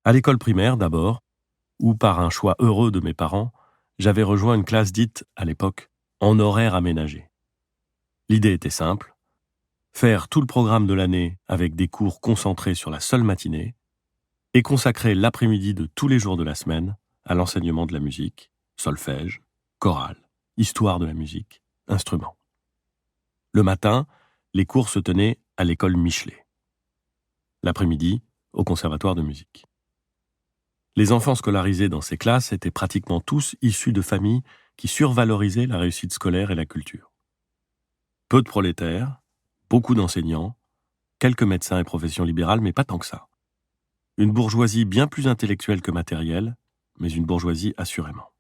À l'école primaire d'abord, où par un choix heureux de mes parents, j'avais rejoint une classe dite, à l'époque, en horaire aménagé. L'idée était simple, faire tout le programme de l'année avec des cours concentrés sur la seule matinée et consacrer l'après-midi de tous les jours de la semaine à l'enseignement de la musique, solfège, chorale, histoire de la musique, instruments. Le matin, les cours se tenaient à l'école Michelet. L'après-midi, au conservatoire de musique. Les enfants scolarisés dans ces classes étaient pratiquement tous issus de familles qui survalorisaient la réussite scolaire et la culture. Peu de prolétaires, beaucoup d'enseignants, quelques médecins et professions libérales, mais pas tant que ça. Une bourgeoisie bien plus intellectuelle que matérielle, mais une bourgeoisie assurément.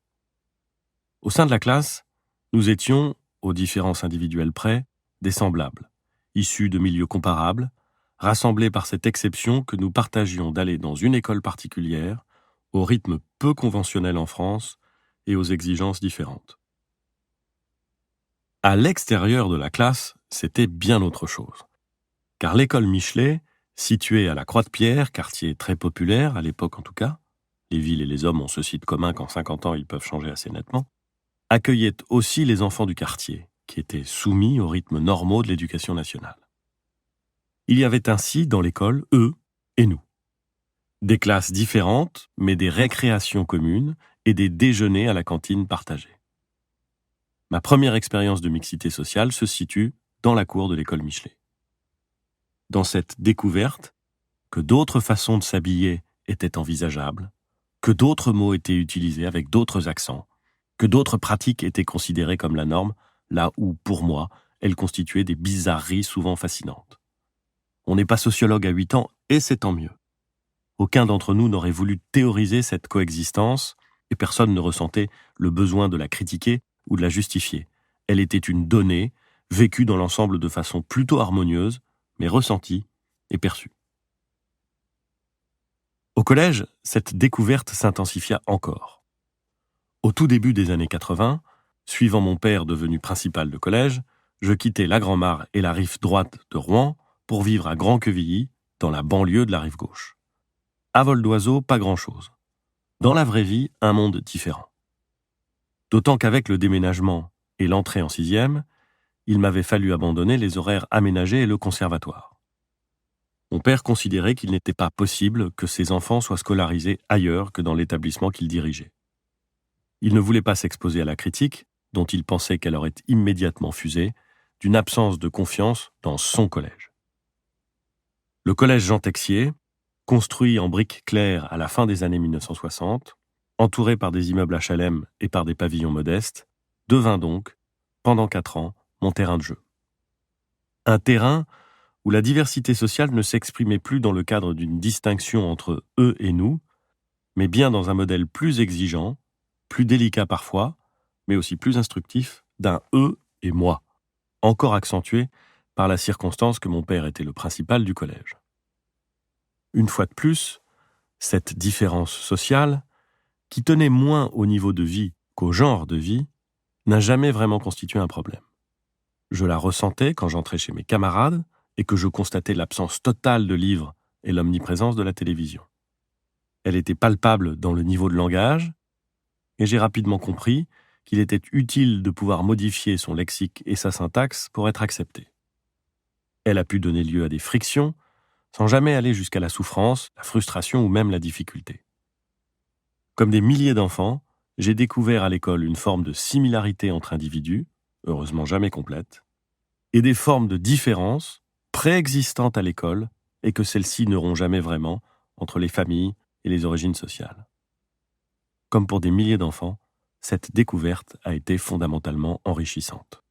Au sein de la classe, nous étions, aux différences individuelles près, des semblables, issus de milieux comparables, rassemblés par cette exception que nous partagions d'aller dans une école particulière, au rythme peu conventionnel en France et aux exigences différentes. À l'extérieur de la classe, c'était bien autre chose. Car l'école Michelet, située à la Croix-de-Pierre, quartier très populaire, à l'époque en tout cas, les villes et les hommes ont ceci de commun qu'en 50 ans ils peuvent changer assez nettement, accueillait aussi les enfants du quartier, qui étaient soumis aux rythmes normaux de l'éducation nationale. Il y avait ainsi dans l'école eux et nous. Des classes différentes, mais des récréations communes et des déjeuners à la cantine partagés. Ma première expérience de mixité sociale se situe dans la cour de l'école Michelet. Dans cette découverte, que d'autres façons de s'habiller étaient envisageables, que d'autres mots étaient utilisés avec d'autres accents, que d'autres pratiques étaient considérées comme la norme, là où, pour moi, elles constituaient des bizarreries souvent fascinantes. On n'est pas sociologue à 8 ans, et c'est tant mieux. Aucun d'entre nous n'aurait voulu théoriser cette coexistence, et personne ne ressentait le besoin de la critiquer ou de la justifier. Elle était une donnée, vécue dans l'ensemble de façon plutôt harmonieuse, mais ressentie et perçue. Au collège, cette découverte s'intensifia encore. Au tout début des années 80, suivant mon père devenu principal de collège, je quittais la Grand-Mare et la rive droite de Rouen pour vivre à Grand-Quevilly, dans la banlieue de la rive gauche. À vol d'oiseau, pas grand-chose. Dans la vraie vie, un monde différent. D'autant qu'avec le déménagement et l'entrée en 6e, il m'avait fallu abandonner les horaires aménagés et le conservatoire. Mon père considérait qu'il n'était pas possible que ses enfants soient scolarisés ailleurs que dans l'établissement qu'il dirigeait. Il ne voulait pas s'exposer à la critique, dont il pensait qu'elle aurait immédiatement fusé, d'une absence de confiance dans son collège. Le collège Jean Texier, construit en briques claires à la fin des années 1960, entouré par des immeubles HLM et par des pavillons modestes, devint donc, pendant 4 ans, mon terrain de jeu. Un terrain où la diversité sociale ne s'exprimait plus dans le cadre d'une distinction entre eux et nous, mais bien dans un modèle plus exigeant, plus délicat parfois, mais aussi plus instructif, d'un eux et moi, encore accentué par la circonstance que mon père était le principal du collège. Une fois de plus, cette différence sociale, qui tenait moins au niveau de vie qu'au genre de vie, n'a jamais vraiment constitué un problème. Je la ressentais quand j'entrais chez mes camarades et que je constatais l'absence totale de livres et l'omniprésence de la télévision. Elle était palpable dans le niveau de langage, et j'ai rapidement compris qu'il était utile de pouvoir modifier son lexique et sa syntaxe pour être accepté. Elle a pu donner lieu à des frictions, sans jamais aller jusqu'à la souffrance, la frustration ou même la difficulté. Comme des milliers d'enfants, j'ai découvert à l'école une forme de similarité entre individus, heureusement jamais complète, et des formes de différence préexistantes à l'école et que celles-ci n'auront jamais vraiment entre les familles et les origines sociales. Comme pour des milliers d'enfants, cette découverte a été fondamentalement enrichissante.